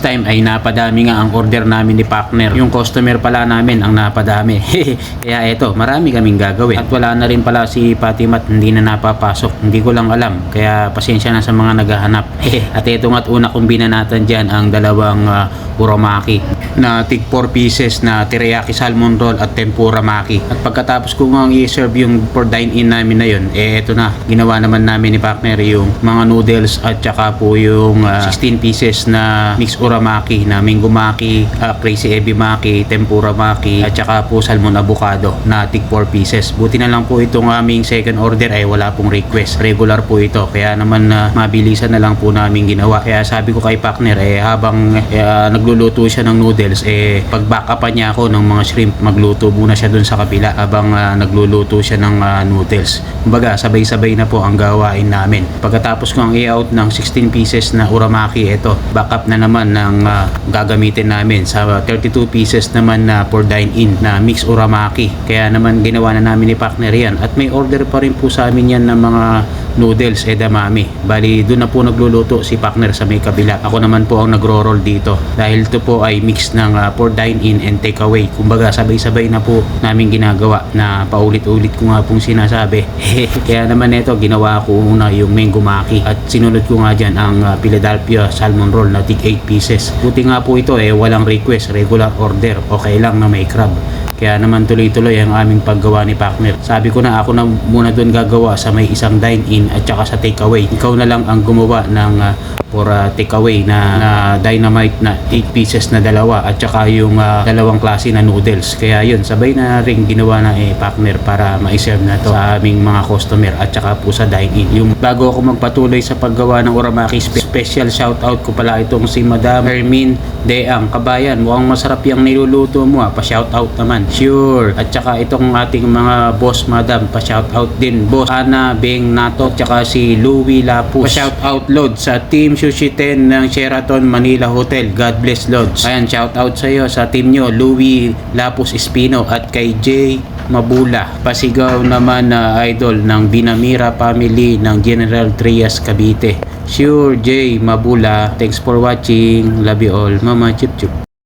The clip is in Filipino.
time ay napadami nga ang order namin ni partner. Yung customer pala namin ang napadami. Kaya eto, marami kaming gagawin. At wala na rin pala si Patimat, hindi na napapasok. Hindi ko lang alam. Kaya pasensya na sa mga naghahanap. At eto nga't una kong binanatan dyan ang dalawang uramaki na tig 4 pieces na teriyaki salmon roll at tempura maki. At pagkatapos ko nga i-serve yung for dine-in namin na yun, eto na, ginawa naman namin ni partner yung mga noodles at saka po yung 16 pieces na mix uramaki na mango maki, crazy ebi maki, tempura maki at saka po salmon avocado na tig 4 pieces. Buti na lang po itong aming second order ay wala pong request, regular po ito, kaya naman mabilisan na lang po namin ginawa. Kaya sabi ko kay partner habang nagluluto siya ng noodles, pag-backupan niya ako ng mga shrimp, magluto muna siya dun sa kabila habang nagluluto siya ng noodles. Kumbaga sabay-sabay na po ang gawain namin. Pagkatapos ko ang i-out ng 16 pieces na uramaki, ito backup na naman ng gagamitin namin sa 32 pieces naman na for dine-in na mix uramaki. Kaya naman ginawa na namin ni partner yan. At may order pa rin po sa amin yan ng mga noodles edamame. Bali doon na po nagluluto si partner sa may kabila. Ako naman po ang nagro-roll dito dahil ito po ay mix ng for dine-in and take away. Kumbaga sabay-sabay na po namin ginagawa na paulit-ulit ko nga pong sinasabi. Kaya naman ito ginawa ko una yung mango maki at sinunod ko nga dyan ang Philadelphia salmon roll na tig 8 pieces. Buti nga po ito walang request, regular order, okay lang na may crab. Kaya naman tuloy-tuloy ang aming paggawa ni partner. Sabi ko na ako na muna doon gagawa sa may isang dine-in at saka sa takeaway. Ikaw na lang ang gumawa ng for takeaway na dynamite na 8 pieces na dalawa at saka yung dalawang klase na noodles. Kaya yun, sabay na rin ginawa na partner para ma-serve na to sa aming mga customer at saka po sa dine-in. Yung bago ako magpatuloy sa paggawa ng uramaki, special shoutout ko pala itong si Madam Hermine Deang. Kabayan, mukhang masarap yung niluluto mo pa-shoutout naman. Sure. At saka itong ating mga boss madam, pa-shoutout din. Boss Ana Beng Nato, at saka si Louie Lapus. Pa-shoutout Lod sa Team Sushi 10 ng Sheraton Manila Hotel. God bless Lods. Ayan, shoutout sa iyo sa team nyo, Louie Lapus Espino at kay Jay Mabula. Pasigaw naman na idol ng Binamira family ng General Trias Cavite. Sure, Jay Mabula. Thanks for watching. Love you all. Mama Chup Chup.